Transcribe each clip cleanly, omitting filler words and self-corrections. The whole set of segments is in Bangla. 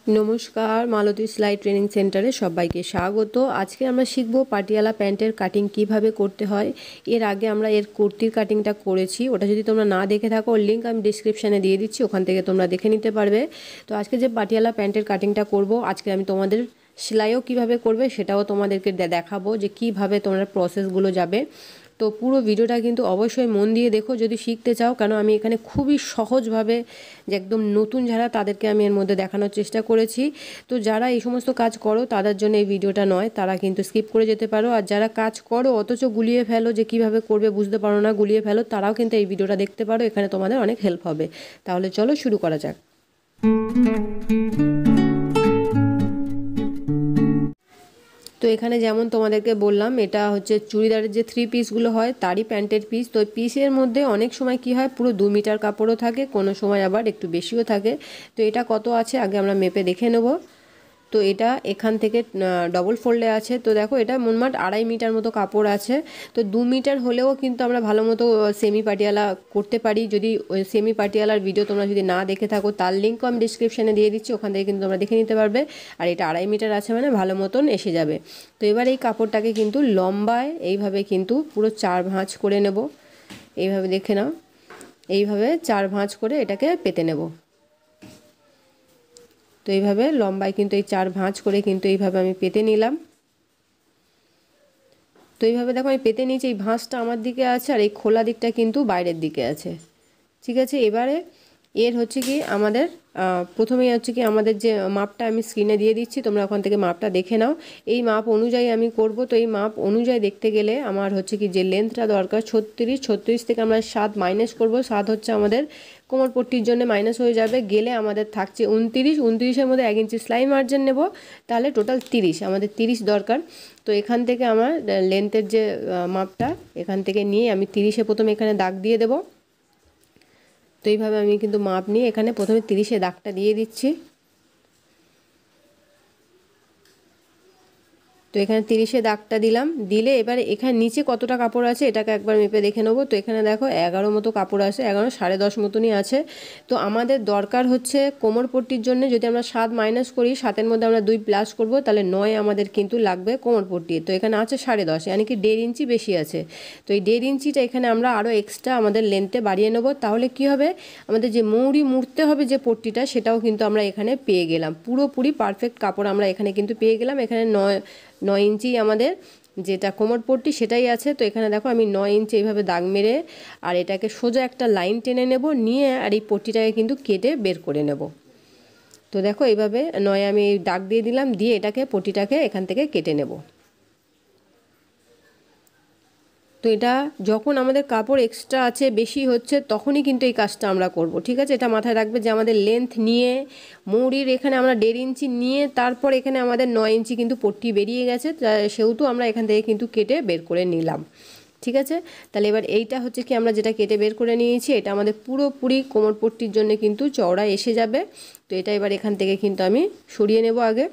नमस्कार मालती सेलाई ट्रेनिंग सेंटारे सबाइके स्वागत। आज के आमरा शिखबो पाटियाला पैंटेर काटिंग किभाबे करते हय। एर आगे आमरा एर कुर्तिर काटिंगटा करेछि, ओटा यदि तोमरा ना देखे थाको लिंक आमि डेसक्रिपशने दिए दिच्छि, ओखान थेके तोमरा देखे निते पारबे। तो आज के जे पाटियाला पैंटेर काटिंगटा करबो आजके आमि तोमादेर सेलाइओ किभाबे करबे सेटाओ तोमादेरके देखाबो जे किभाबे तोमरा प्रसेसगुलो जाबे। तो पुरो भिडियोटा किन्तु अवश्य मन दिए देखो यदि शिखते चाओ, कारण आमि एखाने खूबই সহজভাবে যে একদম নতুন যারা তাদেরকে আমি এর মধ্যে দেখানোর চেষ্টা করেছি। তো যারা এই সমস্ত কাজ করো তাদের জন্য এই ভিডিওটা নয়, তারা কিন্তু স্কিপ করে যেতে পারো। আর যারা কাজ করো অথচ গুলিয়ে ফেলো যে কিভাবে করবে বুঝতে পারো না, গুলিয়ে ফেলো, তারাও কিন্তু এই ভিডিওটা দেখতে পারো। এখানে তোমাদের অনেক হেল্প হবে। তাহলে চলো শুরু করা যাক। তো এখানে যেমন তোমাদেরকে বললাম এটা হচ্ছে চুড়িদারের যে 3 পিসগুলো হয় তারই প্যান্টের পিস। তো পিসের মধ্যে অনেক সময় কি হয় পুরো 2 মিটার কাপড়ও থাকে, কোনো সময় আবার একটু বেশিও থাকে। তো এটা কত আছে আগে আমরা মেপে দেখে নেব। তো এটা এখান থেকে ডবল ফোল্ডে আছে। তো দেখো এটা মোটমাট 2.5 মিটার মতো কাপড় আছে। তো 2 মিটার হলেও কিন্তু আমরা ভালো মতো সেমি পাটিয়ালা করতে পারি। যদি ওই সেমি পাটিয়ালার ভিডিও তোমরা যদি না দেখে থাকো তার লিঙ্কও আমি ডিসক্রিপশানে দিয়ে দিচ্ছি, ওখান থেকে কিন্তু তোমরা দেখে নিতে পারবে। আর এটা 2.5 মিটার আছে মানে ভালো মতন এসে যাবে। তো এবার এই কাপড়টাকে কিন্তু লম্বায় এইভাবে কিন্তু পুরো 4 ভাঁজ করে নেব। এইভাবে দেখে নাও, এইভাবে 4 ভাঁজ করে এটাকে পেতে নেব। তো এইভাবে লম্বায় কিন্তু এই 4 ভাঁজ করে কিন্তু এইভাবে আমি পেতে নিলাম। তো এইভাবে দেখো আমি পেতে নিয়েছি, এই ভাঁজটা আমার দিকে আছে আর এই খোলা দিকটা কিন্তু বাইরের দিকে আছে। ঠিক আছে, এবারে এর হচ্ছে কি আমাদের প্রথমেই হচ্ছে কি আমাদের যে মাপটা আমি স্ক্রিনে দিয়ে দিচ্ছি, তোমরা ওখান থেকে মাপটা দেখে নাও। এই মাপ অনুযায়ী আমি করব। তো এই মাপ অনুযায়ী দেখতে গেলে আমার হচ্ছে কি যে লেন্থটা দরকার 36 থেকে আমরা 7 মাইনাস করব। 7 হচ্ছে আমাদের কোমর পট্টির জন্য মাইনাস হয়ে যাবে, গেলে আমাদের থাকছে 29। মধ্যে 1 ইঞ্চি সেলাই মার্জিন নেব, তাহলে টোটাল 30, আমাদের 30 দরকার। তো এখান থেকে আমার লেন্থের যে মাপটা এখান থেকে নিয়ে আমি 30-এ প্রথমে এখানে দাগ দিয়ে দেবো। তো এইভাবে আমি কিন্তু মাপ নিয়ে এখানে প্রথমে 30-এ দাগটা দিয়ে দিচ্ছি। তো এখানে 30-এ দাগটা দিলাম, দিলে এবারে এখানে নিচে কতটা কাপড় আছে এটাকে একবার মেপে দেখে নেবো। তো এখানে দেখো 11 মতো কাপড় আছে, 11 10.5 মতনই আছে। তো আমাদের দরকার হচ্ছে কোমর পট্টির জন্য যদি আমরা 7 মাইনাস করি, 7-এর মধ্যে আমরা 2 প্লাস করব, তাহলে 9 আমাদের কিন্তু লাগবে কোমর পট্টি। তো এখানে আছে 10.5, মানে কি 1.5 ইঞ্চি বেশি আছে। তো এই 1.5 ইঞ্চিটা এখানে আমরা আরও এক্সট্রা আমাদের লেন্থে বাড়িয়ে নেব। তাহলে কি হবে, আমাদের যে মৌরি মুড়তে হবে যে পট্টিটা সেটাও কিন্তু আমরা এখানে পেয়ে গেলাম। পুরোপুরি পারফেক্ট কাপড় আমরা এখানে কিন্তু পেয়ে গেলাম। এখানে 9 ইঞ্চি আমাদের যেটা কোমর পট্টি সেটাই আছে। তো এখানে দেখো আমি 9 ইঞ্চি এইভাবে দাগ মেরে আর এটাকে সোজা একটা লাইন টেনে নেব, নিয়ে আর এই পট্টিটাকে কিন্তু কেটে বের করে নেব। তো দেখো এইভাবে 9 আমি দাগ দিয়ে দিলাম, দিয়ে এটাকে পট্টিটাকে এখান থেকে কেটে নেব। তো এটা যখন আমাদের কাপড় এক্সট্রা আছে বেশি হচ্ছে তখনই কিন্তু এই কাজটা আমরা করব। ঠিক আছে, এটা মাথায় রাখবে যে আমাদের লেন্থ নিয়ে মৌরির এখানে আমরা 1.5 ইঞ্চি নিয়ে তারপর এখানে আমাদের 9 ইঞ্চি কিন্তু পট্টি বেরিয়ে গেছে, সেহেতু আমরা এখান থেকে কিন্তু কেটে বের করে নিলাম। ঠিক আছে, তাহলে এবার এইটা হচ্ছে কি আমরা যেটা কেটে বের করে নিয়েছি এটা আমাদের পুরোপুরি কোমর পট্টির জন্য কিন্তু চওড়া এসে যাবে। তো এটা এবার এখান থেকে কিন্তু আমি সরিয়ে নেব আগে,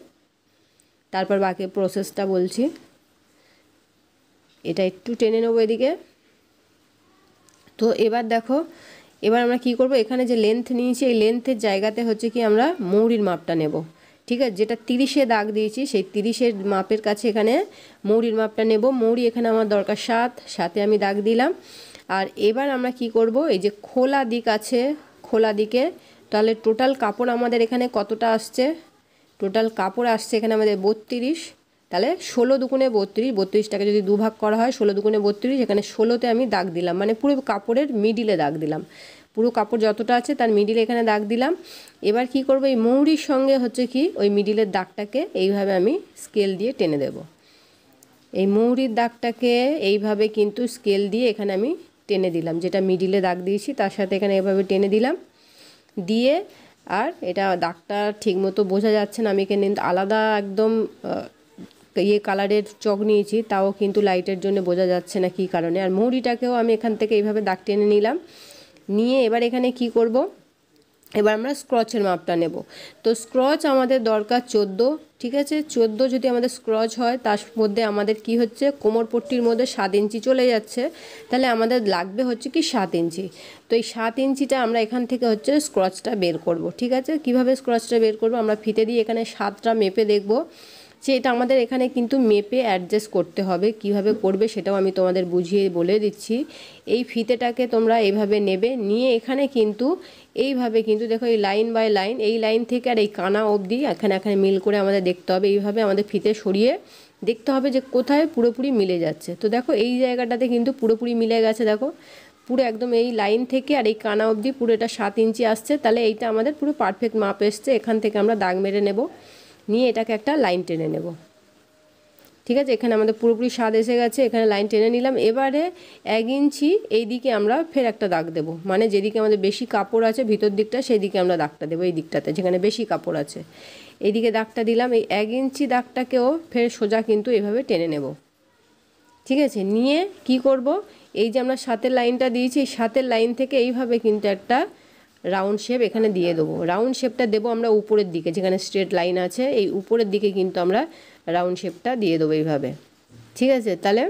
তারপর বাকি প্রসেসটা বলছি। এটা একটু টেনে নেবো এদিকে। তো এবার দেখো এবার আমরা কি করব, এখানে যে লেন্থ নিয়েছি এই লেন্থের জায়গাতে হচ্ছে কি আমরা মৌরির মাপটা নেব। ঠিক আছে, যেটা 30-এ দাগ দিয়েছি সেই 30-এর মাপের কাছে এখানে মৌরির মাপটা নেব। মৌরি এখানে আমার দরকার 7-এ আমি দাগ দিলাম। আর এবার আমরা কি করব, এই যে খোলা দিক আছে খোলা দিকে, তাহলে টোটাল কাপড় আমাদের এখানে কতটা আসছে, টোটাল কাপড় আসছে এখানে আমাদের 32। তাহলে 16 দুগুণে 32, 32টাকে যদি দুভাগ করা হয় 16 দুগুণে 32, এখানে 16-তে আমি দাগ দিলাম, মানে পুরো কাপড়ের মিডিলে দাগ দিলাম। পুরো কাপড় যতটা আছে তার মিডিলে এখানে দাগ দিলাম। এবার কি করব, এই মৌরির সঙ্গে হচ্ছে কি ওই মিডিলের দাগটাকে এইভাবে আমি স্কেল দিয়ে টেনে দেব। এই মৌরির দাগটাকে এইভাবে কিন্তু স্কেল দিয়ে এখানে আমি টেনে দিলাম, যেটা মিডিলে দাগ দিয়েছি তার সাথে এখানে এভাবে টেনে দিলাম। দিয়ে আর এটা দাগটা ঠিকমতো বোঝা যাচ্ছে না, আমি এখানে আলাদা একদম কালারের চক নিয়েছি, তাও কিন্তু লাইটের জন্য বোঝা যাচ্ছে না কী কারণে। আর মৌরিটাকেও আমি এখান থেকে এইভাবে দাগ টেনে নিলাম, নিয়ে এবার এখানে কি করব, এবার আমরা স্ক্রচের মাপটা নেব। তো স্ক্রচ আমাদের দরকার 14, ঠিক আছে। 14 যদি আমাদের স্ক্রচ হয়, তার মধ্যে আমাদের কি হচ্ছে, কোমরপট্টির মধ্যে 7 ইঞ্চি চলে যাচ্ছে, তাহলে আমাদের লাগবে হচ্ছে কি 7 ইঞ্চি। তো এই 7 ইঞ্চিটা আমরা এখান থেকে হচ্ছে স্ক্রচটা বের করব, ঠিক আছে। কিভাবে স্ক্রচটা বের করব, আমরা ফিতে দিয়ে এখানে 7টা মেপে দেখব যে এটা আমাদের এখানে কিন্তু মেপে অ্যাডজাস্ট করতে হবে। কিভাবে করবে সেটাও আমি তোমাদের বুঝিয়ে বলে দিচ্ছি। এই ফিতেটাকে তোমরা এইভাবে নেবে, নিয়ে এখানে কিন্তু এইভাবে কিন্তু দেখো এই লাইন বাই লাইন, এই লাইন থেকে আর এই কানা অবধি এখানে এখানে মিল করে আমাদের দেখতে হবে। এইভাবে আমাদের ফিতে সরিয়ে দেখতে হবে যে কোথায় পুরোপুরি মিলে যাচ্ছে। তো দেখো এই জায়গাটাতে কিন্তু পুরোপুরি মিলে গেছে, দেখো পুরো একদম এই লাইন থেকে আর এই কানা অবধি পুরো এটা 7 ইঞ্চি আসছে, তাহলে এইটা আমাদের পুরো পারফেক্ট মাপ এসছে। এখান থেকে আমরা দাগ মেরে নেব, নিয়ে এটাকে একটা লাইন টেনে নেব, ঠিক আছে। এখানে আমাদের পুরোপুরি 7 এসে গেছে, এখানে লাইন টেনে নিলাম। এবারে 1 ইঞ্চি এই দিকে আমরা ফের একটা দাগ দেবো, মানে যেদিকে আমাদের বেশি কাপড় আছে ভিতর দিকটা, সেই দিকে আমরা দাগটা দেবো, এই দিকটাতে যেখানে বেশি কাপড় আছে এইদিকে দাগটা দিলাম। এই 1 ইঞ্চি দাগটাকেও ফের সোজা কিন্তু এভাবে টেনে নেব, ঠিক আছে। নিয়ে কি করব, এই যে আমরা 7-এর লাইনটা দিয়েছি, 7-এর লাইন থেকে এইভাবে কিন্তু একটা রাউন্ড শেপ এখানে দিয়ে দেবো। রাউন্ড শেপটা দেবো আমরা উপরের দিকে, যেখানে স্ট্রেট লাইন আছে এই উপরের দিকে কিন্তু আমরা রাউন্ড শেপটা দিয়ে দেবো এইভাবে, ঠিক আছে। তাহলে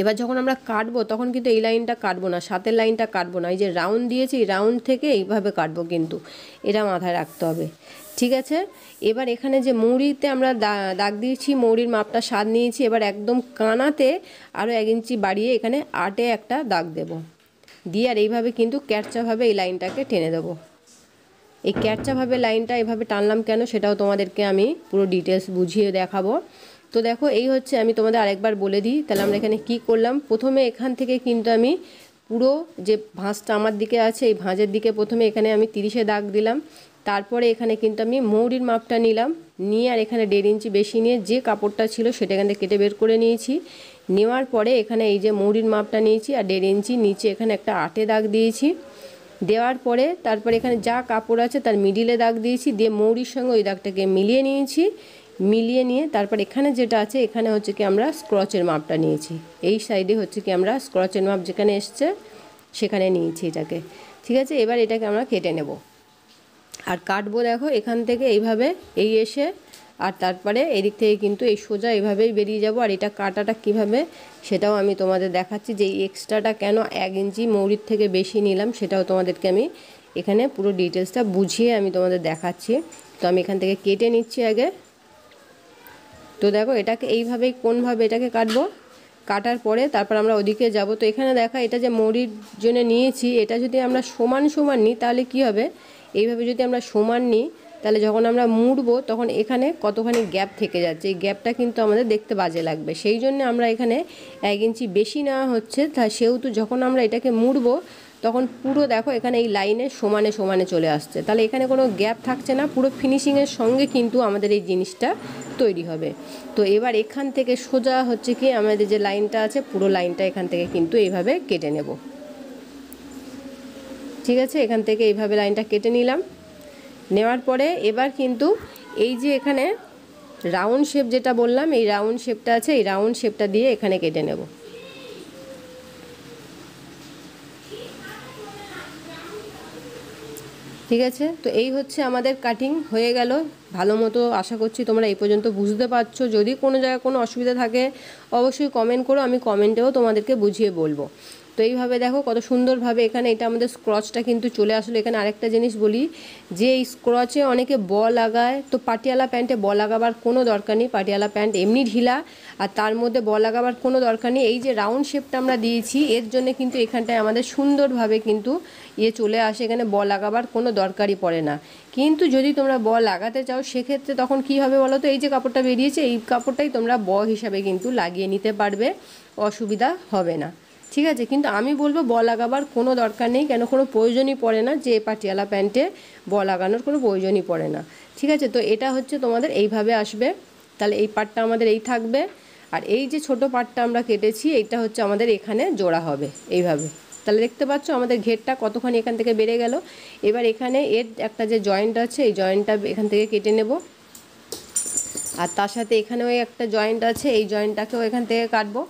এবার যখন আমরা কাটবো তখন কিন্তু এই লাইনটা কাটবো না, 7-এর লাইনটা কাটবো না, এই যে রাউন্ড দিয়েছি এই রাউন্ড থেকে এইভাবে কাটবো, কিন্তু এটা মাথায় রাখতে হবে, ঠিক আছে। এবার এখানে যে মৌরিতে আমরা দাগ দিয়েছি, মৌরির মাপটা 7 নিয়েছি, এবার একদম কানাতে আরও 1 ইঞ্চি বাড়িয়ে এখানে 8-এ একটা দাগ দেব, দিয়ে আর এইভাবে কিন্তু ক্যারচাভাবে এই লাইনটাকে টেনে দেবো। এই ক্যারচাভাবে লাইনটা এভাবে টানলাম কেন সেটাও তোমাদেরকে আমি পুরো ডিটেলস বুঝিয়ে দেখাবো। তো দেখো এই হচ্ছে, আমি তোমাদের আরেকবার বলে দিই। তাহলে আমরা এখানে কি করলাম, প্রথমে এখান থেকে কিন্তু আমি পুরো যে ভাঁজটা আমার দিকে আছে এই ভাঁজের দিকে প্রথমে এখানে আমি 30-এ দাগ দিলাম। তারপরে এখানে কিন্তু আমি মৌরির মাপটা নিলাম, নিয়ে আর এখানে 1.5 ইঞ্চি বেশি নিয়ে যে কাপড়টা ছিল সেটা এখান থেকে কেটে বের করে নিয়েছি। নেওয়ার পরে এখানে এই যে মৌরির মাপটা নিয়েছি আর 1.5 ইঞ্চি নিচে এখানে একটা 8-এ দাগ দিয়েছি। দেওয়ার পরে তারপরে এখানে যা কাপড় আছে তার মিডিলে দাগ দিয়েছি, দিয়ে মৌরির সঙ্গে ওই দাগটাকে মিলিয়ে নিয়েছি। মিলিয়ে নিয়ে তারপর এখানে যেটা আছে এখানে হচ্ছে কি আমরা স্ক্রচের মাপটা নিয়েছি, এই সাইডে হচ্ছে কি আমরা স্ক্রচের মাপ যেখানে এসছে সেখানে নিয়েছি এটাকে, ঠিক আছে। এবার এটাকে আমরা কেটে নেব আর কাটবো, দেখো এখান থেকে এইভাবে এই এসে আর তারপরে এদিক থেকে কিন্তু এই সোজা এভাবেই বেরিয়ে যাব। আর এটা কাটাটা কিভাবে সেটাও আমি তোমাদের দেখাচ্ছি, যে এই এক্সট্রাটা কেন 1 ইঞ্চি মৌরির থেকে বেশি নিলাম সেটাও তোমাদেরকে আমি এখানে পুরো ডিটেলসটা বুঝিয়ে আমি তোমাদের দেখাচ্ছি। তো আমি এখান থেকে কেটে নিচ্ছি আগে। তো দেখো এটাকে এইভাবেই কোনভাবে এটাকে কাটবো, কাটার পরে তারপর আমরা ওদিকে যাব। তো এখানে দেখা এটা যে মৌরির জন্য নিয়েছি, এটা যদি আমরা সমান সমান নিই তাহলে কি হবে, এইভাবে যদি আমরা সমান নিই তাহলে যখন আমরা মুড়বো তখন এখানে কতখানি গ্যাপ থেকে যাচ্ছে, এই গ্যাপটা কিন্তু আমাদের দেখতে বাজে লাগবে। সেই জন্য আমরা এখানে 1 ইঞ্চি বেশি নেওয়া হচ্ছে, তা সেহেতু যখন আমরা এটাকে মুড়বো তখন পুরো দেখো এখানে এই লাইনে সমানে সমানে চলে আসছে, তাহলে এখানে কোনো গ্যাপ থাকছে না, পুরো ফিনিশিংয়ের সঙ্গে কিন্তু আমাদের এই জিনিসটা তৈরি হবে। তো এবার এখান থেকে সোজা হচ্ছে কি আমাদের যে লাইনটা আছে পুরো লাইনটা এখান থেকে কিন্তু এইভাবে কেটে নেব, ঠিক আছে। এখান থেকে এইভাবে লাইনটা কেটে নিলাম। নেওয়ার পরে এবার কিন্তু এই যে এখানে রাউন্ড শেপ যেটা বললাম, এই রাউন্ড শেপটা আছে, এই রাউন্ড শেপটা দিয়ে এখানে কেটে নেব, ঠিক আছে। তো এই হচ্ছে আমাদের কাটিং হয়ে গেল ভালো মতো। আশা করছি তোমরা এই পর্যন্ত বুঝতে পারছো। যদি কোনো জায়গায় কোনো অসুবিধা থাকে অবশ্যই কমেন্ট করো, আমি কমেন্টেও তোমাদেরকে বুঝিয়ে বলবো। তো এইভাবে দেখো কত সুন্দরভাবে এখানে এটা আমাদের স্ক্রচটা কিন্তু চলে আসলো। এখানে আরেকটা জিনিস বলি, যে এই স্ক্রচে অনেকে ব লাগায়, তো পাটিয়ালা প্যান্টে ব লাগাবার কোনো দরকার নেই। পাটিয়ালা প্যান্ট এমনি ঢিলা, আর তার মধ্যে ব লাগাবার কোনো দরকার নেই। এই যে রাউন্ড শেপটা আমরা দিয়েছি এর জন্য কিন্তু এখানটায় আমাদের সুন্দরভাবে কিন্তু চলে আসে, এখানে ব লাগাবার কোনো দরকারই পড়ে না। কিন্তু যদি তোমরা ব লাগাতে চাও সেক্ষেত্রে তখন কি হবে বলো তো, এই যে কাপড়টা বেরিয়েছে এই কাপড়টাই তোমরা ব হিসাবে কিন্তু লাগিয়ে নিতে পারবে, অসুবিধা হবে না, ঠিক আছে। কিন্তু আমি বলবো ব লাগাবার কোনো দরকার নেই, কেন কোনো প্রয়োজনই পড়ে না, যে পাটিয়ালা প্যান্টে ব লাগানোর কোনো প্রয়োজনই পড়ে না, ঠিক আছে। তো এটা হচ্ছে তোমাদের এইভাবে আসবে, তাহলে এই পার্টটা আমাদের এই থাকবে, আর এই যে ছোট পার্টটা আমরা কেটেছি এইটা হচ্ছে আমাদের এখানে জোড়া হবে এইভাবে। তাহলে দেখতে পাচ্ছ আমাদের ঘেরটা কতখানি এখান থেকে বেড়ে গেল। এবার এখানে এর একটা যে জয়েন্ট আছে এই জয়েন্টটা এখান থেকে কেটে নেব, আর তার সাথে এখানেও একটা জয়েন্ট আছে এই জয়েন্টটাকেও এখান থেকে কাটবো।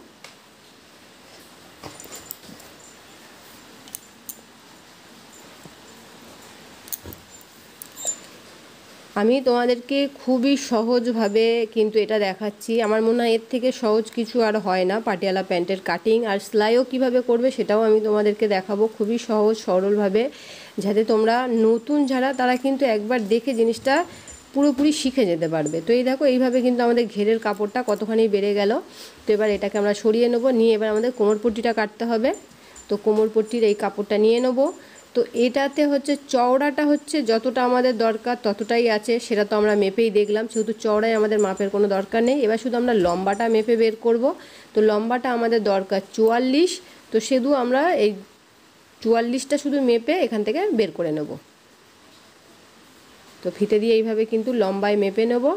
আমি তোমাদেরকে খুবই সহজভাবে কিন্তু এটা দেখাচ্ছি। আমার মনে হয় এর থেকে সহজ কিছু আর হয় না। পাটিয়ালা প্যান্টের কাটিং আর সেলাইও কিভাবে করবে সেটাও আমি তোমাদেরকে দেখাবো খুবই সহজ সরলভাবে, যাতে তোমরা নতুন যারা তারা কিন্তু একবার দেখে জিনিসটা পুরোপুরি শিখে যেতে পারবে। তো এই দেখো এইভাবে কিন্তু আমাদের ঘেরের কাপড়টা কতখানি বেড়ে গেল। তো এবার এটাকে আমরা সরিয়ে নেবো, নিয়ে এবার আমাদের কোমরপট্টিটা কাটতে হবে। তো কোমরপট্টির এই কাপড়টা নিয়ে নেবো। তো এটাতে হচ্ছে চওড়াটা হচ্ছে যতটা আমাদের দরকার ততটাই আছে, সেটা তো আমরা মেপেই দেখলাম, সেহেতু চওড়ায় আমাদের মাপের কোনো দরকার নেই। এবার শুধু আমরা লম্বাটা মেপে বের করব। তো লম্বাটা আমাদের দরকার 44। তো শুধু আমরা এই 44টা শুধু মেপে এখান থেকে বের করে নেব। তো ফিতে দিয়ে এইভাবে কিন্তু লম্বায় মেপে নেব।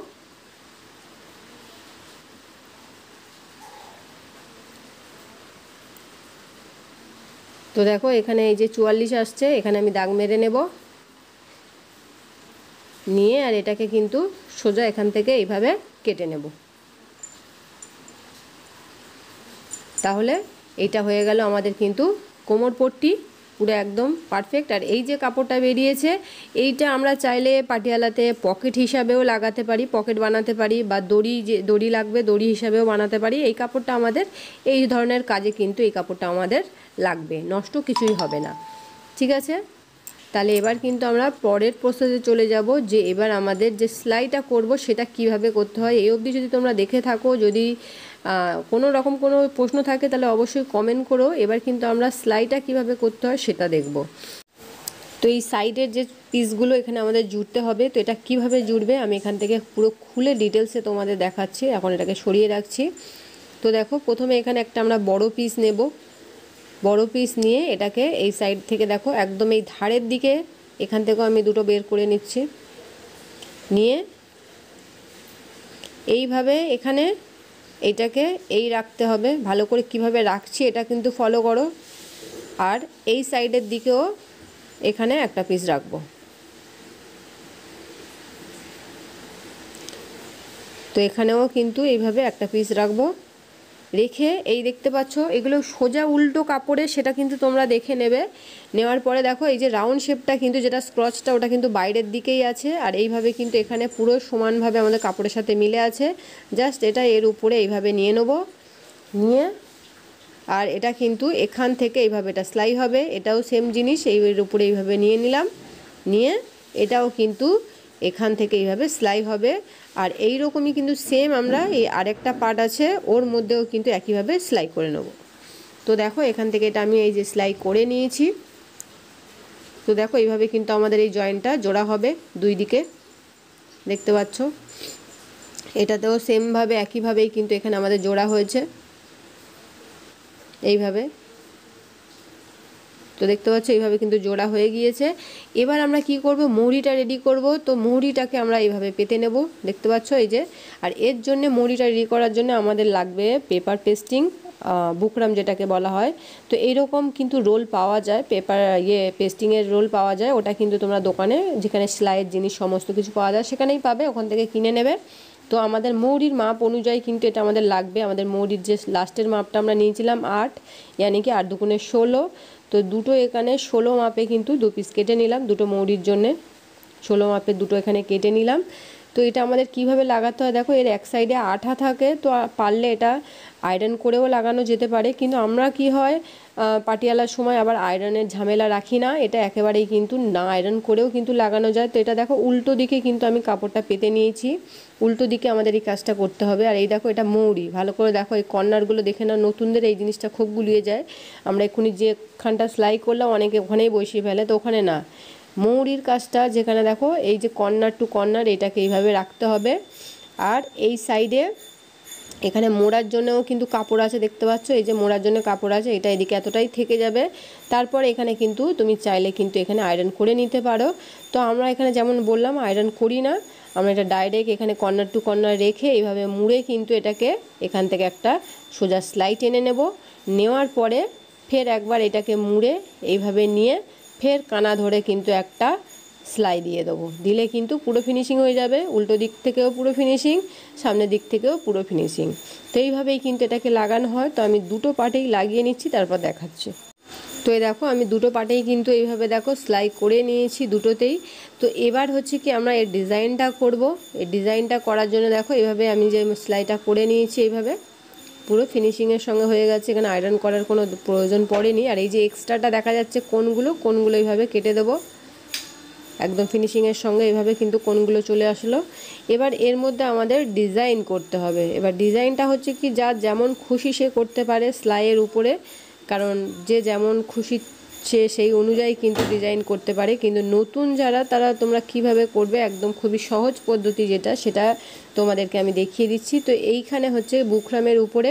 তো দেখো এখানে এই যে 44 আসছে, এখানে আমি দাগ মেরে নেব, নিয়ে আর এটাকে কিন্তু সোজা এখান থেকে এইভাবে কেটে নেব। তাহলে এইটা হয়ে গেল আমাদের কিন্তু কোমরপট্টি পুরো একদম পারফেক্ট। আর এই যে কাপড়টা বেরিয়েছে এইটা আমরা চাইলে পাটিয়ালাতে পকেট হিসাবেও লাগাতে পারি, পকেট বানাতে পারি, বা দড়ি যে দড়ি লাগবে দড়ি হিসাবেও বানাতে পারি। এই কাপড়টা আমাদের এই ধরনের কাজে কিন্তু এই কাপড়টা আমাদের লাগবে, নষ্ট কিছুই হবে না। ঠিক আছে, তাহলে এবার কিন্তু আমরা পরের প্রসেসে চলে যাব, যে এবার আমাদের যে সেলাইটা করব সেটা কিভাবে করতে হয়। এই অবধি যদি তোমরা দেখে থাকো, যদি কোনো রকম কোনো প্রশ্ন থাকে তাহলে অবশ্যই কমেন্ট করো। এবার কিন্তু আমরা সেলাইটা কিভাবে করতে হয় সেটা দেখব। তো এই সাইডের যে পিসগুলো এখানে আমাদের জুড়তে হবে। তো এটা কিভাবে জুড়বে আমি এখান থেকে পুরো খুলে ডিটেলসে তোমাদের দেখাচ্ছি। এখন এটাকে সরিয়ে রাখছি। তো দেখো প্রথমে এখানে একটা আমরা বড় পিস নেব। বড় পিস নিয়ে এটাকে এই সাইড থেকে দেখো একদম এই ধারের দিকে এখান থেকেও আমি দুটো বের করে নিচ্ছি, নিয়ে এইভাবে এখানে এটাকে এই রাখতে হবে। ভালো করে কিভাবে রাখছি এটা কিন্তু ফলো করো। আর এই সাইডের দিকেও এখানে একটা পিস রাখবো। তো এখানেও কিন্তু এইভাবে একটা পিস রাখবো, রেখে এই দেখতে পাচ্ছ এগুলো সোজা উল্টো কাপড়ে, সেটা কিন্তু তোমরা দেখে নেবে। নেওয়ার পরে দেখো এই যে রাউন্ড শেপটা কিন্তু যেটা স্ক্রচটা ওটা কিন্তু বাইরের দিকেই আছে, আর এইভাবে কিন্তু এখানে পুরো সমানভাবে আমাদের কাপড়ের সাথে মিলে আছে। জাস্ট এটা এর উপরে এইভাবে নিয়ে নেব, নিয়ে আর এটা কিন্তু এখান থেকে এইভাবে এটা সেলাই হবে। এটাও সেম জিনিস, এর উপরে এইভাবে নিয়ে নিলাম, নিয়ে এটাও কিন্তু এখান থেকে এইভাবে সেলাই হবে। আর এই রকমই কিন্তু সেম আমরা এই আরেকটা পার্ট আছে ওর মধ্যেও কিন্তু একইভাবে সেলাই করে নেব। তো দেখো এখান থেকে এটা আমি এই যে সেলাই করে নিয়েছি। তো দেখো এইভাবে কিন্তু আমাদের এই জয়েন্টটা জোড়া হবে দুই দিকে, দেখতে পাচ্ছ। এটাতেও সেমভাবে একইভাবেই কিন্তু এখানে আমাদের জোড়া হয়েছে এইভাবে। তো দেখতে পাচ্ছ এইভাবে কিন্তু জোড়া হয়ে গিয়েছে। এবার আমরা কি করব, মুহুরিটা রেডি করব। তো মুহুরিটাকে আমরা এইভাবে পেতে নেব, দেখতে পাচ্ছ এই যে। আর এর জন্য মুহুরিটা রেডি করার জন্য আমাদের লাগবে পেপার পেস্টিং, বুকরাম যেটাকে বলা হয়। তো এইরকম কিন্তু রোল পাওয়া যায়, পেপার পেস্টিংয়ের রোল পাওয়া যায়। ওটা কিন্তু তোমরা দোকানে যেখানে সেলাইয়ের জিনিস সমস্ত কিছু পাওয়া যায় সেখানেই পাবে, ওখান থেকে কিনে নেবে। তো আমাদের মুহুরির মাপ অনুযায়ী কিন্তু এটা আমাদের লাগবে। আমাদের মুহুরির যে লাস্টের মাপটা আমরা নিয়েছিলাম 8, ইয়ানি কি 8 দুগুণে 16। তো দুটো এখানে 16 মাপে কিন্তু 2 পিস কেটে নিলাম, দুটো মুহুরির জন্যে 16 মাপের দুটো এখানে কেটে নিলাম। তো এটা আমাদের কিভাবে লাগাতে হয় দেখো, এর এক সাইডে আঠা থাকে। তো পারলে এটা আয়রন করেও লাগানো যেতে পারে, কিন্তু আমরা কি হয় পাটিয়ালার সময় আবার আয়রনের ঝামেলা রাখি না, এটা একেবারেই কিন্তু না আয়রন করেও কিন্তু লাগানো যায়। তো এটা দেখো উল্টো দিকে কিন্তু আমি কাপড়টা পেতে নিয়েছি, উল্টো দিকে আমাদের এই কাজটা করতে হবে। আর এই দেখো এটা মুহুরি, ভালো করে দেখো এই কর্নারগুলো দেখে না, নতুনদের এই জিনিসটা খুব গুলিয়ে যায়। আমরা এক্ষুনি যেখানটা সেলাই করলাম অনেকে ওখানেই বসিয়ে ফেলে, তো ওখানে না, মুহুরির কাজটা যেখানে দেখো এই যে কর্নার টু কর্নার এটাকে এইভাবে রাখতে হবে। আর এই সাইডে এখানে মোড়ার জন্যও কিন্তু কাপড় আছে, দেখতে পাচ্ছ এই যে মোড়ার জন্য কাপড় আছে, এটা এদিকে এতটাই থেকে যাবে। তারপর এখানে কিন্তু তুমি চাইলে কিন্তু এখানে আয়রন করে নিতে পারো। তো আমরা এখানে যেমন বললাম আয়রন করি না, আমরা এটা ডাইরেক্ট এখানে কর্নার টু কর্নার রেখে এইভাবে মুড়ে কিন্তু এটাকে এখান থেকে একটা সোজা সেলাই টেনে নেব। নেওয়ার পরে ফের একবার এটাকে মুড়ে এইভাবে নিয়ে ফের কানা ধরে কিন্তু একটা সেলাই দিয়ে দেবো, দিলে কিন্তু পুরো ফিনিশিং হয়ে যাবে। উল্টো দিক থেকেও পুরো ফিনিশিং, সামনের দিক থেকেও পুরো ফিনিশিং। তো এইভাবেই কিন্তু এটাকে লাগানো হয়। তো আমি দুটো পার্টেই লাগিয়ে নিচ্ছি, তারপর দেখাচ্ছি। তো এই দেখো আমি দুটো পাটেই কিন্তু এইভাবে দেখো সেলাই করে নিয়েছি দুটোতেই। তো এবার হচ্ছে কি আমরা এর ডিজাইনটা করব। এই ডিজাইনটা করার জন্য দেখো এইভাবে আমি যে সেলাইটা করে নিয়েছি এইভাবে পুরো ফিনিশিংয়ের সঙ্গে হয়ে গেছে, এখানে আয়রন করার কোনো প্রয়োজন পড়েনি। আর এই যে এক্সট্রাটা দেখা যাচ্ছে কোনগুলো এইভাবে কেটে দেবো একদম ফিনিশিংয়ের সঙ্গে, এইভাবে কিন্তু কোনগুলো চলে আসলো। এবার এর মধ্যে আমাদের ডিজাইন করতে হবে। এবার ডিজাইনটা হচ্ছে কি যার যেমন খুশি সে করতে পারে সেলাইয়ের উপরে, কারণ যে যেমন খুশি সে সেই অনুযায়ী কিন্তু ডিজাইন করতে পারে। কিন্তু নতুন যারা তারা তোমরা কিভাবে করবে একদম খুবই সহজ পদ্ধতি যেটা, সেটা তোমাদেরকে আমি দেখিয়ে দিচ্ছি। তো এইখানে হচ্ছে বুকরামের উপরে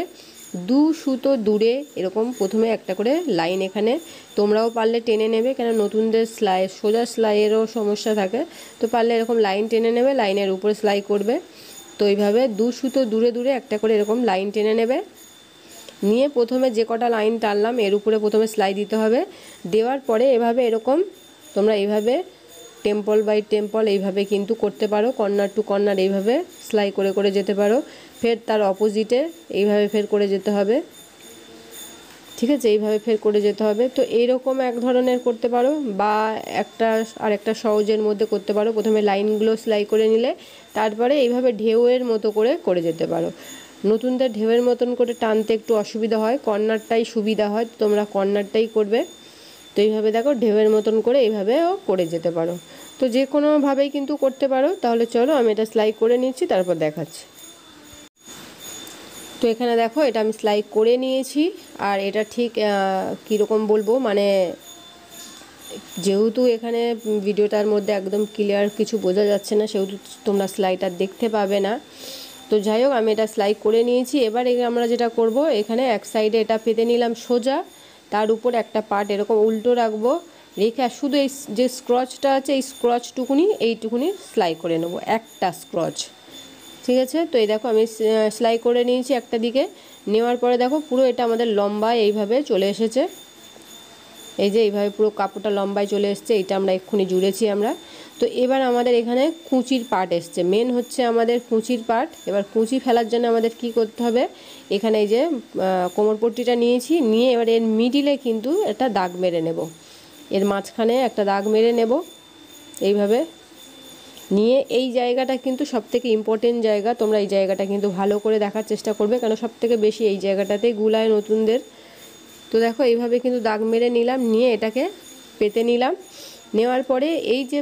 2 সুতো দূরে এরকম প্রথমে একটা করে লাইন, এখানে তোমরাও পারলে টেনে নেবে, কেন নতুনদের সেলাই সোজা সেলাইয়েরও সমস্যা থাকে, তো পারলে এরকম লাইন টেনে নেবে, লাইনের উপরে সেলাই করবে। তো এইভাবে 2 সুতো দূরে দূরে একটা করে এরকম লাইন টেনে নেবে, নিয়ে প্রথমে যে কটা লাইন টানলাম এর উপরে প্রথমে সেলাই দিতে হবে। দেওয়ার পরে এভাবে এরকম তোমরা এইভাবে টেম্পল বাই টেম্পল এইভাবে কিন্তু করতে পারো, কর্নার টু কর্নার এইভাবে সেলাই করে করে যেতে পারো। ফের তার অপোজিটে এইভাবে ফের করে যেতে হবে, ঠিক আছে, এইভাবে ফের করে যেতে হবে। তো এইরকম এক ধরনের করতে পারো, বা একটা সহজের মধ্যে করতে পারো। প্রথমে লাইনগুলো সেলাই করে নিলে তারপরে এইভাবে ঢেউয়ের মতো করে করে যেতে পারো। নতুনদের ঢেউয়ের মতন করে টানতে একটু অসুবিধা হয়, কর্নারটাই সুবিধা হয়, তোমরা কর্নারটাই করবে। তো এইভাবে দেখো ঢেউয়ের মতন করে এইভাবেও করে যেতে পারো। তো যে কোনোভাবেই কিন্তু করতে পারো। তাহলে চলো আমি এটা সেলাই করে নিচ্ছি, তারপর দেখাচ্ছি। তো এখানে দেখো এটা আমি সেলাই করে নিয়েছি। আর এটা ঠিক কীরকম বলবো, মানে যেহেতু এখানে ভিডিওটার মধ্যে একদম ক্লিয়ার কিছু বোঝা যাচ্ছে না, সেহেতু তোমরা সেলাইটা দেখতে পাবে না। তো যাই হোক আমি এটা সেলাই করে নিয়েছি। এবার আমরা যেটা করব, এখানে এক সাইডে এটা পেতে নিলাম সোজা, তার উপর একটা পার্ট এরকম উল্টো রাখবো, রেখে আর শুধু এই যে স্ক্রচটা আছে এই এইটুকুনি সেলাই করে নেব, একটা স্ক্রচ, ঠিক আছে। তো এই দেখো আমি সেলাই করে নিয়েছি একটা দিকে। নেওয়ার পরে দেখো পুরো এটা আমাদের লম্বায় এইভাবে চলে এসেছে, এই যে এইভাবে পুরো কাপড়টা লম্বায় চলে এসছে, এইটা আমরা এক্ষুনি জুড়েছি আমরা। তো এবার আমাদের এখানে কুঁচির পার্ট এসছে, মেন হচ্ছে আমাদের কুঁচির পার্ট। এবার কুঁচি ফেলার জন্য আমাদের কি করতে হবে, এখানে এই যে কোমরপট্টিটা নিয়েছি, নিয়ে এবার এর মিডিলে কিন্তু একটা দাগ মেরে নেব, এর মাঝখানে একটা দাগ মেরে নেব এইভাবে নিয়ে। এই জায়গাটা কিন্তু সবথেকে ইম্পর্টেন্ট জায়গা, তোমরা এই জায়গাটা কিন্তু ভালো করে দেখার চেষ্টা করবে, কেন সবথেকে বেশি এই জায়গাটাতেই গুলায় নতুনদের। তো দেখো এইভাবে কিন্তু দাগ মেরে নিলাম, নিয়ে এটাকে পেতে নিলাম। নেওয়ার পরে এই যে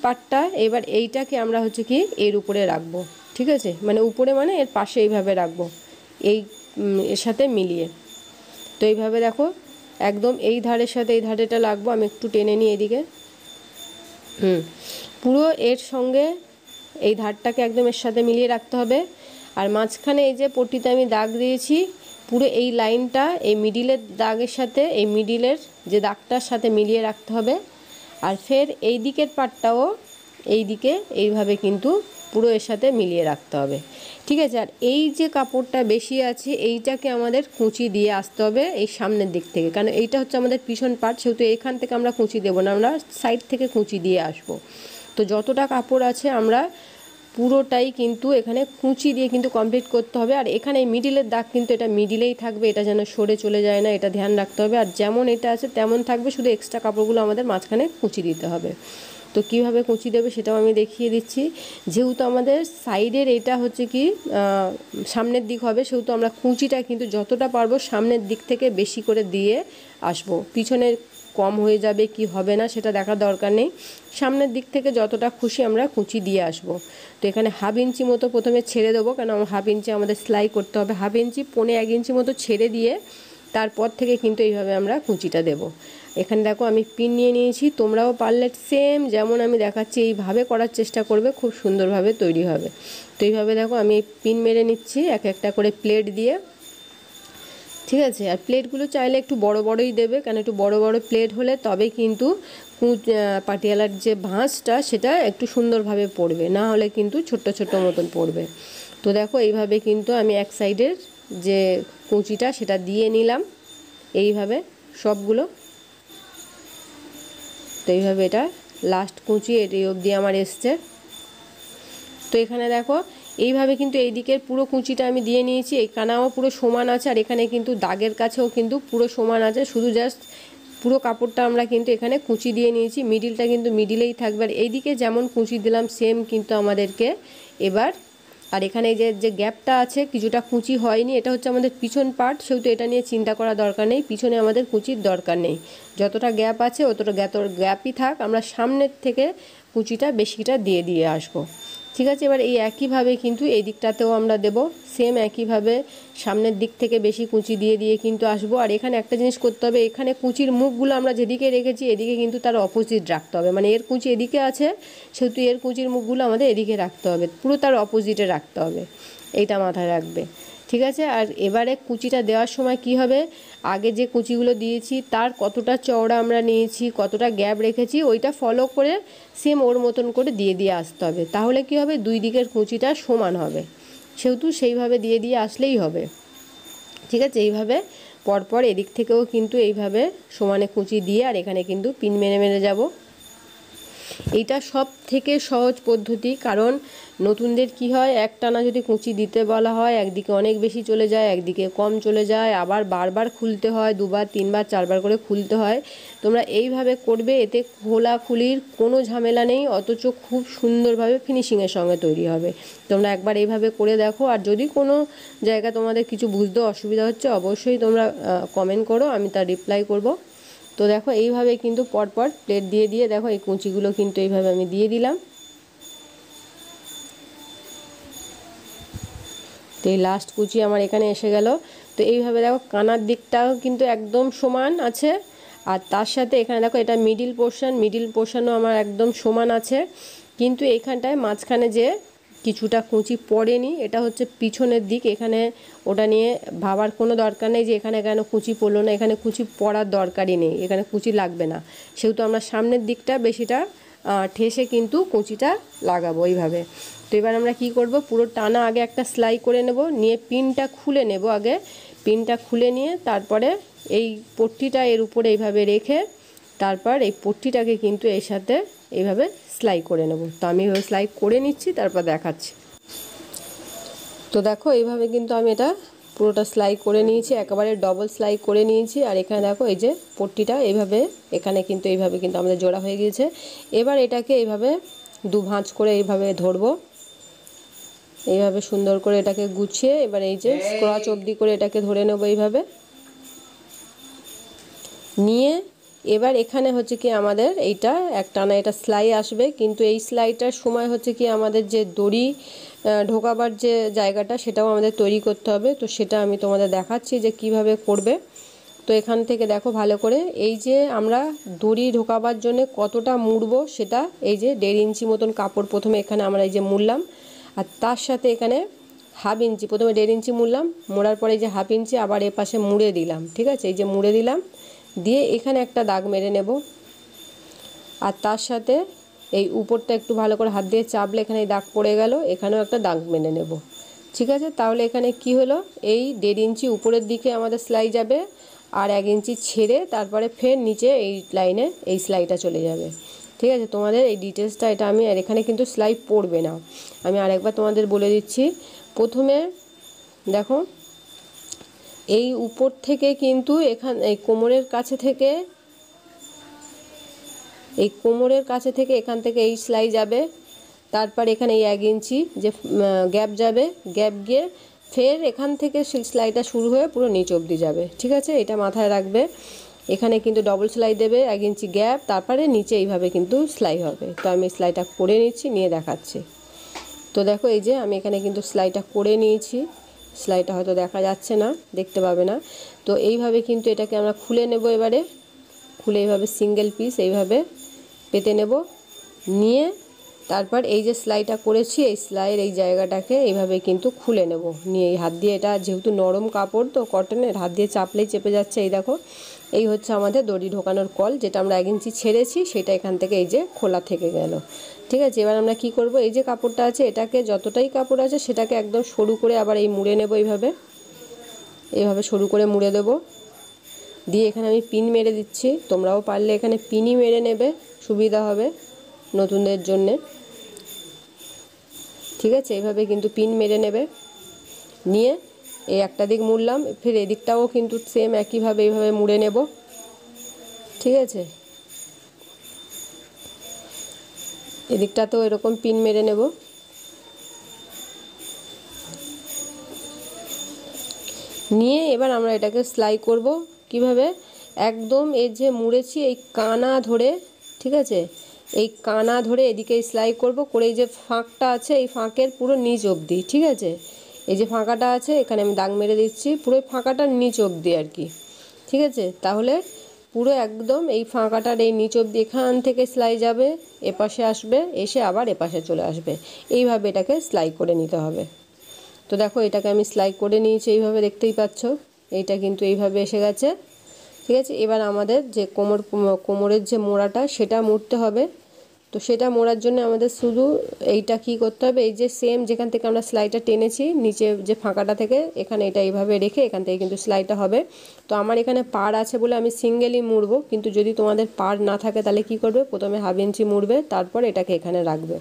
পাটটা, এবার এইটাকে আমরা হচ্ছে কি এর উপরে রাখবো, ঠিক আছে, মানে উপরে মানে এর পাশে এইভাবে রাখবো, এর সাথে মিলিয়ে। তো এইভাবে দেখো একদম এই ধারের সাথে এই ধারেটা লাগবো, আমি একটু টেনে নিই এদিকে, পুরো এর সঙ্গে এই ধারটাকে একদম এর সাথে মিলিয়ে রাখতে হবে। আর মাঝখানে এই যে পট্টিতে আমি দাগ দিয়েছি, পুরো এই লাইনটা এই মিডিলের দাগের সাথে এই মিডিলের যে দাগটার সাথে মিলিয়ে রাখতে হবে। আর ফের এই দিকের পাটটাও এই দিকে এইভাবে কিন্তু পুরো এর সাথে মিলিয়ে রাখতে হবে, ঠিক আছে। আর এই যে কাপড়টা বেশি আছে এইটাকে আমাদের কুঁচি দিয়ে আসতে হবে এই সামনের দিক থেকে, কারণ এইটা হচ্ছে আমাদের পিছন পার্ট, সেহেতু এখান থেকে আমরা কুঁচি দেবো না, আমরা সাইড থেকে কুঁচি দিয়ে আসবো। তো যতটা কাপড় আছে আমরা পুরোটাই কিন্তু এখানে কুঁচি দিয়ে কিন্তু কমপ্লিট করতে হবে। আর এখানে মিডিলের দাগ কিন্তু এটা মিডিলেই থাকবে, এটা যেন সরে চলে যায় না, এটা ধ্যান রাখতে হবে। আর যেমন এটা আছে তেমন থাকবে, শুধু এক্সট্রা কাপড়গুলো আমাদের মাঝখানে কুঁচি দিতে হবে। তো কীভাবে কুঁচি দেবে সেটাও আমি দেখিয়ে দিচ্ছি। যেহেতু আমাদের সাইডের এটা হচ্ছে কি সামনের দিক হবে, সেহেতু আমরা কুঁচিটা কিন্তু যতটা পারবো সামনের দিক থেকে বেশি করে দিয়ে আসবো, পিছনের কম হয়ে যাবে কি হবে না সেটা দেখার দরকার নেই, সামনের দিক থেকে যতটা খুশি আমরা কুঁচি দিয়ে আসব। তো এখানে 1/2 ইঞ্চি মতো প্রথমে ছেড়ে দেবো, কারণ 1/2 ইঞ্চি আমাদের সেলাই করতে হবে, 1/2 ইঞ্চি 1.25 ইঞ্চি মতো ছেড়ে দিয়ে তারপর থেকে কিন্তু এইভাবে আমরা কুঁচিটা দেব। এখানে দেখো আমি পিন নিয়ে নিয়েছি, তোমরাও পারলে সেম যেমন আমি দেখাচ্ছি এইভাবে করার চেষ্টা করবে, খুব সুন্দরভাবে তৈরি হবে। তো এইভাবে দেখো আমি পিন মেরে নিচ্ছি এক একটা করে প্লেট দিয়ে, ঠিক আছে। আর প্লেটগুলো চাইলে একটু বড় বড়ই দেবে, কারণ একটু বড় বড় প্লেট হলে তবে কিন্তু পাটিয়ালার যে ভাঁজটা সেটা একটু সুন্দরভাবে পড়বে, না হলে কিন্তু ছোট্ট ছোট্ট মতন পড়বে। তো দেখো এইভাবে কিন্তু আমি এক সাইডের যে কুঁচিটা সেটা দিয়ে নিলাম এইভাবে সবগুলো। তো এইভাবে এটা লাস্ট কুঁচি এটি অবধি আমার এসছে। তো এখানে দেখো এইভাবে কিন্তু এই দিকের পুরো কুঁচিটা আমি দিয়ে নিয়েছি, এই কানাও পুরো সমান আছে, আর এখানে কিন্তু দাগের কাছেও কিন্তু পুরো সমান আছে, শুধু জাস্ট পুরো কাপড়টা আমরা কিন্তু এখানে কুচি দিয়ে নিয়েছি, মিডিলটা কিন্তু মিডিলেই থাকবে। আর এইদিকে যেমন কুচি দিলাম সেম কিন্তু আমাদেরকে এবার, আর এখানে যে গ্যাপটা আছে কিছুটা কুচি হয়নি, এটা হচ্ছে আমাদের পিছন পার্ট, সেহেতু এটা নিয়ে চিন্তা করা দরকার নেই, পিছনে আমাদের কুচির দরকার নেই। যতটা গ্যাপ আছে অতটা গ্যাপই থাক, আমরা সামনের থেকে কুচিটা বেশিটা দিয়ে দিয়ে আসবো। ঠিক আছে, এবার এই একইভাবে কিন্তু এই দিকটাতেও আমরা দেব, সেম একইভাবে সামনের দিক থেকে বেশি কুচি দিয়ে দিয়ে কিন্তু আসবো। আর এখানে একটা জিনিস করতে হবে, এখানে কুচির মুখগুলো আমরা যেদিকে রেখেছি এদিকে কিন্তু তার অপোজিট রাখতে হবে, মানে এর কুচি এদিকে আছে সেহেতু এর কুচির মুখগুলো আমাদের এদিকে রাখতে হবে, পুরো তার অপোজিটে রাখতে হবে, এইটা মাথায় রাখবে। ঠিক আছে, আর এবারে কুচিটা দেওয়ার সময় কি হবে, আগে যে কুচিগুলো দিয়েছি তার কতটা চওড়া আমরা নিয়েছি, কতটা গ্যাপ রেখেছি, ওইটা ফলো করে সেম ওর মতন করে দিয়ে দিয়ে আসতে হবে, তাহলে কি হবে দুই দিকের কুচিটা সমান হবে, সেহেতু সেইভাবে দিয়ে দিয়ে আসলেই হবে। ঠিক আছে, এইভাবে পরপর এদিক থেকেও কিন্তু এইভাবে সমানে কুচি দিয়ে আর এখানে কিন্তু পিন মেরে মেরে যাব। এইটা সব থেকে সহজ পদ্ধতি, কারণ নতুনদের কি হয় একটানা যদি কুচি দিতে বলা হয় একদিকে অনেক বেশি চলে যায়, একদিকে কম চলে যায়, আবার বারবার খুলতে হয়, দুবার তিনবার চারবার করে খুলতে হয়। তোমরা এইভাবে করবে, এতে খোলাখুলির কোনো ঝামেলা নেই, অথচ খুব সুন্দরভাবে ফিনিশিংয়ের সঙ্গে তৈরি হবে। তোমরা একবার এইভাবে করে দেখো, আর যদি কোনো জায়গা তোমাদের কিছু বুঝতে অসুবিধা হচ্ছে অবশ্যই তোমরা কমেন্ট করো, আমি তার রিপ্লাই করব। তো দেখো এইভাবে কিন্তু পরপর প্লেট দিয়ে দিয়ে দেখো এই কুচিগুলো কিন্তু এইভাবে আমি দিয়ে দিলাম। তো এই লাস্ট কুচি আমার এখানে এসে গেল। তো এইভাবে দেখো কানার দিকটাও কিন্তু একদম সমান আছে, আর তার সাথে এখানে দেখো এটা মিডিল পোর্শনও আমার একদম সমান আছে, কিন্তু এইখানটায় মাঝখানে যে কিছুটা কুচি পড়েনি, এটা হচ্ছে পিছনের দিক, এখানে ওটা নিয়ে ভাবার কোনো দরকার নেই যে এখানে কেন কুচি পড়লো না, এখানে কুচি পড়ার দরকারই নেই, এখানে কুচি লাগবে না, সেহেতু আমরা সামনের দিকটা বেশিটা ঠেসে কিন্তু কুচিটা লাগাবো এইভাবে। তো এবার আমরা কি করব, পুরো টানা আগে একটা সেলাই করে নেব, নিয়ে পিনটা খুলে নেব, আগে পিনটা খুলে নিয়ে তারপরে এই পট্টিটা এর উপরে এইভাবে রেখে তারপর এই পট্টিটাকে কিন্তু এর সাথে এইভাবে সেলাই করে নেব। তো আমি এইভাবে সেলাই করে নিচ্ছি, তারপর দেখাচ্ছি। তো দেখো এইভাবে কিন্তু আমি এটা পুরোটা সেলাই করে নিয়েছি, একেবারে ডবল সেলাই করে নিয়েছি। আর এখানে দেখো এই যে পট্টিটা এইভাবে এখানে কিন্তু এইভাবে কিন্তু আমাদের জোড়া হয়ে গিয়েছে। এবার এটাকে এইভাবে দু ভাঁজ করে এইভাবে ধরবো, এইভাবে সুন্দর করে এটাকে গুছিয়ে এবার এই যে স্ক্রচ অবধি করে এটাকে ধরে নেব এইভাবে নিয়ে। এবার এখানে হচ্ছে কি আমাদের এইটা একটানা এটা সেলাই আসবে, কিন্তু এই সেলাইটার সময় হচ্ছে কি আমাদের যে দড়ি ঢোকাবার যে জায়গাটা সেটাও আমাদের তৈরি করতে হবে। তো সেটা আমি তোমাদের দেখাচ্ছি যে কিভাবে করবে। তো এখান থেকে দেখো ভালো করে, এই যে আমরা দড়ি ঢোকাবার জন্য কতটা মুড়বো সেটা, এই যে 1.5 ইঞ্চি মতন কাপড় প্রথমে এখানে আমরা এই যে মুড়লাম, আর তার সাথে এখানে হাফ ইঞ্চি, প্রথমে 1.5 ইঞ্চি মুড়লাম, মোড়ার পরে এই যে হাফ ইঞ্চি আবার এ পাশে মুড়ে দিলাম। ঠিক আছে, এই যে মুড়ে দিলাম, দিয়ে এখানে একটা দাগ মেরে নেব, আর তার সাথে এই উপরটা একটু ভালো করে হাত দিয়ে চাপলে এখানে দাগ পড়ে গেল, এখানেও একটা দাগ মেরে নেব। ঠিক আছে, তাহলে এখানে কি হলো, এই 1.5 ইঞ্চি উপরের দিকে আমাদের সেলাই যাবে, আর 1 ইঞ্চি ছেড়ে তারপরে ফের নিচে এই লাইনে এই সেলাইটা চলে যাবে। ঠিক আছে, তোমাদের এই ডিটেলসটা এটা আমি, আর এখানে কিন্তু সেলাই পড়বে না, আমি আরেকবার তোমাদের বলে দিচ্ছি। প্রথমে দেখো এই উপর থেকে কিন্তু এখান এই কোমরের কাছে থেকে এখান থেকে এই সেলাই যাবে, তারপর এখানে এই 1 ইঞ্চি যে গ্যাপ যাবে, গ্যাপ গিয়ে ফের এখান থেকে সেলাইটা শুরু হয়ে পুরো নিচ অবধি যাবে। ঠিক আছে, এটা মাথায় রাখবে। এখানে কিন্তু ডবল সেলাই দেবে, 1 ইঞ্চি গ্যাপ, তারপরে নিচে এইভাবে কিন্তু সেলাই হবে। তো আমি সেলাইটা করে নিচ্ছি, নিয়ে দেখাচ্ছি। তো দেখো এই যে আমি এখানে কিন্তু সেলাইটা করে নিয়েছি, সেলাইটা হয়তো দেখা যাচ্ছে না, দেখতে পাবে না। তো এইভাবে কিন্তু এটাকে আমরা খুলে নেব, এবারে খুলে এইভাবে সিঙ্গেল পিস এইভাবে পেতে নেব, নিয়ে তারপর এই যে সেলাইটা করেছি এই সেলাইয়ের এই জায়গাটাকে এইভাবে কিন্তু খুলে নেব, নিয়ে এই হাত দিয়ে, এটা যেহেতু নরম কাপড় তো কটনের, হাত দিয়ে চাপলেই চেপে যাচ্ছে। এই দেখো এই হচ্ছে আমাদের দড়ি ঢোকানোর কল, যেটা আমরা 1 ইঞ্চি ছেড়েছি সেটা এখান থেকে এই যে খোলা থেকে গেল। ঠিক আছে, এবার আমরা কি করব, এই যে কাপড়টা আছে এটাকে যতটাই কাপড় আছে সেটাকে একদম সরু করে আবার এই মুড়ে নেব, এইভাবে সরু করে মুড়ে দেব, দিয়ে এখানে আমি পিন মেরে দিচ্ছি। তোমরাও পারলে এখানে পিনই মেরে নেবে, সুবিধা হবে নতুনদের জন্যে। ঠিক আছে, এইভাবে কিন্তু পিন মেরে নেবে, নিয়ে এই একটা দিক মুড়লাম, ফির এদিকটাও কিন্তু সেম একইভাবে এইভাবে মুড়ে নেব। ঠিক আছে, এদিকটাতেও এরকম পিন মেরে নেব। নিয়ে এবার আমরা এটাকে সেলাই করব কিভাবে, একদম এই যে মুড়েছি এই কানা ধরে, ঠিক আছে, এই কানা ধরে এদিকে সেলাই করব, করে এই যে ফাঁকটা আছে এই ফাঁকের পুরো নিচ অবধি, ঠিক আছে, এই যে ফাঁকাটা আছে এখানে আমি দাগ মেরে দিচ্ছি পুরো ফাঁকাটার নিচ অবধি আর কি, ঠিক আছে। তাহলে পুরো একদম এই ফাঁকাটার এই নিচ অবধি এখান থেকে সেলাই যাবে, এপাশে আসবে, এসে আবার এপাশে চলে আসবে, এইভাবে এটাকে সেলাই করে নিতে হবে। তো দেখো এটাকে আমি সেলাই করে নিয়েছি, এইভাবে দেখতেই পাচ্ছ, এইটা কিন্তু এইভাবে এসে গেছে, ঠিক আছে। এবার আমাদের যে কোমরের যে মোড়াটা সেটা মুড়তে হবে। তো সেটা মোড়ার জন্য আমাদের শুধু এইটা কি করতে হবে, এই যে সেম যেখান থেকে আমরা সেলাইটা টেনেছি নিচে যে ফাঁকাটা থেকে, এখানে এটা এইভাবে রেখে এখান থেকে কিন্তু সেলাইটা হবে। তো আমার এখানে পাড় আছে বলে আমি সিঙ্গেলই মুড়বো, কিন্তু যদি তোমাদের পাড় না থাকে তাহলে কি করবে, প্রথমে 1/2 ইঞ্চি মুড়বে, তারপর এটাকে এখানে রাখবে,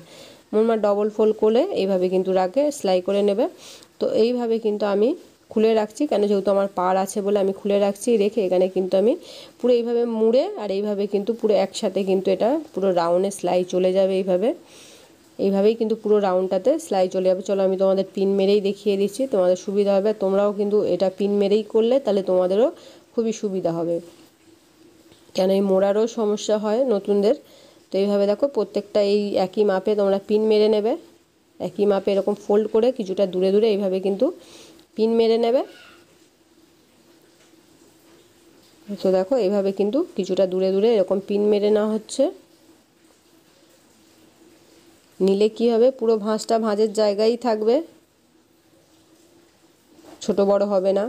মোড়মার ডবল ফোল্ড করে এইভাবে কিন্তু রাখে সেলাই করে নেবে। তো এইভাবে কিন্তু আমি খুলে রাখছি, কেন যেহেতু আমার পাড় আছে বলে আমি খুলে রাখছি, রেখে এখানে কিন্তু আমি পুরো এইভাবে মুড়ে আর এইভাবে কিন্তু পুরো একসাথে কিন্তু এটা পুরো রাউন্ডে সেলাই চলে যাবে, এইভাবেই কিন্তু পুরো রাউন্ডটাতে সেলাই চলে যাবে। চলো আমি তোমাদের পিন মেরেই দেখিয়ে দিচ্ছি, তোমাদের সুবিধা হবে, তোমরাও কিন্তু এটা পিন মেরেই করলে তাহলে তোমাদেরও খুবই সুবিধা হবে, কেন এই মোড়ারও সমস্যা হয় নতুনদের। তো এইভাবে দেখো প্রত্যেকটা এই একই মাপে তোমরা পিন মেরে নেবে, একই মাপে এরকম ফোল্ড করে কিছুটা দূরে দূরে এইভাবে কিন্তু পিন মেরে নেবে। তো দেখো এইভাবে কিন্তু কিছুটা দূরে দূরে এরকম পিন মেরে নেওয়া হচ্ছে, নিলে কি হবে পুরো ভাঁজটা ভাঁজের জায়গায় থাকবে, ছোট বড় হবে না।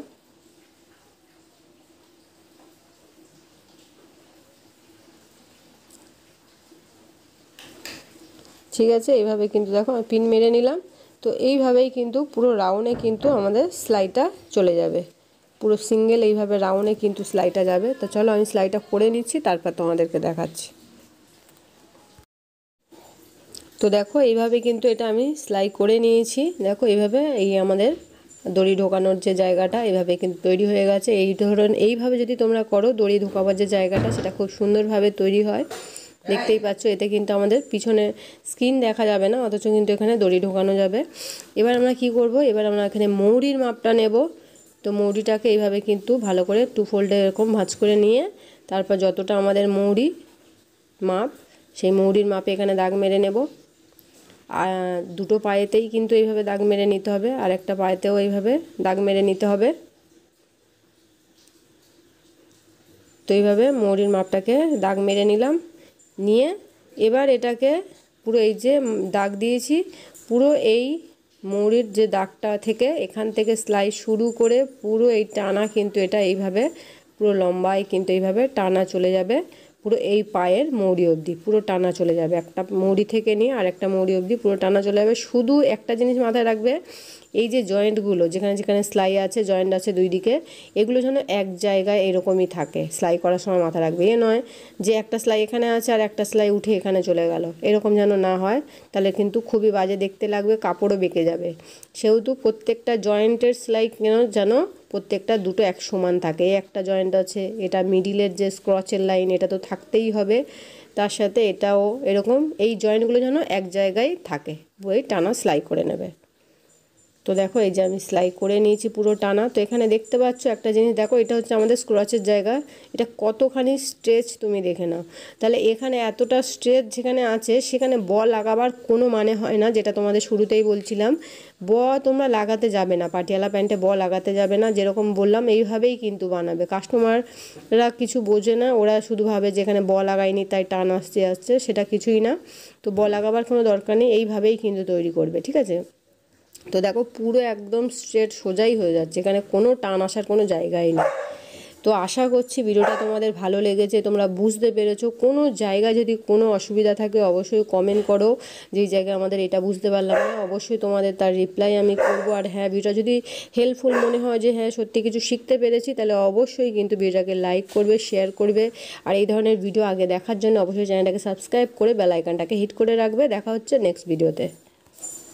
ঠিক আছে, এইভাবে কিন্তু দেখো আমি পিন মেরে নিলাম। তো এইভাবেই কিন্তু পুরো রাউন্ডে কিন্তু আমাদের সেলাইটা চলে যাবে, পুরো সিঙ্গেল এইভাবে রাউন্ডে কিন্তু সেলাইটা যাবে। তো চলো আমি সেলাইটা করে নিচ্ছি, তারপর তোমাদেরকে দেখাচ্ছি। তো দেখো এইভাবে কিন্তু এটা আমি সেলাই করে নিয়েছি, দেখো এইভাবে এই আমাদের দড়ি ঢোকানোর যে জায়গাটা এইভাবে কিন্তু তৈরি হয়ে গেছে। এই ধরুন এইভাবে যদি তোমরা করো দড়ি ঢোকাবার যে জায়গাটা সেটা খুব সুন্দরভাবে তৈরি হয়, দেখতেই পাচ্ছ। এতে কিন্তু আমাদের পিছনে স্কিন দেখা যাবে না, অথচ কিন্তু এখানে দড়ি ঢোকানো যাবে। এবার আমরা কি করব, এবার আমরা এখানে মৌরির মাপটা নেব। তো মৌরিটাকে এইভাবে কিন্তু ভালো করে 2 ফোল্ডে এরকম ভাঁজ করে নিয়ে তারপর যতটা আমাদের মৌরি মাপ সেই মৌরির মাপে এখানে দাগ মেরে নেব। আর দুটো পায়েতেই কিন্তু এইভাবে দাগ মেরে নিতে হবে, আর একটা পায়েতেও এইভাবে দাগ মেরে নিতে হবে। তো এইভাবে মৌরির মাপটাকে দাগ মেরে নিলাম, নিয়ে এবার এটাকে পুরো এই যে দাগ দিয়েছি পুরো এই মৌরির যে দাগটা থেকে এখান থেকে সেলাই শুরু করে পুরো এই টানা কিন্তু এটা এইভাবে পুরো লম্বায় কিন্তু এইভাবে টানা চলে যাবে, পুরো এই পায়ের মৌরি অবধি পুরো টানা চলে যাবে, একটা মৌরি থেকে নিয়ে আর একটা মৌরি অবধি পুরো টানা চলে যাবে। শুধু একটা জিনিস মাথায় রাখবে, এই যে জয়েন্টগুলো যেখানে যেখানে সেলাই আছে, জয়েন্ট আছে দুই দিকে, এগুলো যেন এক জায়গায় এরকমই থাকে সেলাই করার সময় মাথায় রাখবে। এ নয় যে একটা সেলাই এখানে আছে আর একটা সেলাই উঠে এখানে চলে গেল, এরকম যেন না হয়, তাহলে কিন্তু খুবই বাজে দেখতে লাগবে, কাপড়ও বেঁকে যাবে। সেহেতু প্রত্যেকটা জয়েন্টের সেলাই যেন প্রত্যেকটা দুটো এক সমান থাকে। এই একটা জয়েন্ট আছে, এটা মিডিলের যে স্ক্রচের লাইন এটা তো থাকতেই হবে, তার সাথে এটাও এরকম, এই জয়েন্টগুলো যেন এক জায়গায় থাকে, ওই টানা সেলাই করে নেবে। তো দেখো এই যে আমি সেলাই করে নিয়েছি পুরো টানা। তো এখানে দেখতে পাচ্ছ একটা জিনিস, দেখো এটা হচ্ছে আমাদের স্ক্রচের জায়গা, এটা কতখানি স্ট্রেচ তুমি দেখে নাও। তাহলে এখানে এতটা স্ট্রেচ যেখানে আছে সেখানে ব লাগাবার কোনো মানে হয় না, যেটা তোমাদের শুরুতেই বলছিলাম, ব তোমরা লাগাতে যাবে না, পাটিয়ালা প্যান্টে ব লাগাতে যাবে না। যেরকম বললাম এইভাবেই কিন্তু বানাবে, কাস্টমাররা কিছু বোঝে না, ওরা শুধু ভাবে যেখানে ব লাগায়নি তাই টান আসছে, সেটা কিছুই না। তো ব লাগাবার কোনো দরকার নেই, এইভাবেই কিন্তু তৈরি করবে, ঠিক আছে। তো দেখো পুরো একদম স্ট্রেট সোজাই হয়ে যাচ্ছে, এখানে কোনো টান আসার কোনো জায়গাই নেই। তো আশা করছি ভিডিওটা তোমাদের ভালো লেগেছে, তোমরা বুঝতে পেরেছো। কোনো জায়গায় যদি কোনো অসুবিধা থাকে অবশ্যই কমেন্ট করো, যেই জায়গায় আমাদের এটা বুঝতে পারলাম না, অবশ্যই তোমাদের তার রিপ্লাই আমি করবো। আর হ্যাঁ, ভিডিওটা যদি হেল্পফুল মনে হয় যে হ্যাঁ সত্যি কিছু শিখতে পেরেছি, তাহলে অবশ্যই কিন্তু ভিডিওটাকে লাইক করবে, শেয়ার করবে। আর এই ধরনের ভিডিও আগে দেখার জন্য অবশ্যই চ্যানেলটাকে সাবস্ক্রাইব করে বেল আইকনটাকে হিট করে রাখবে। দেখা হচ্ছে নেক্সট ভিডিওতে।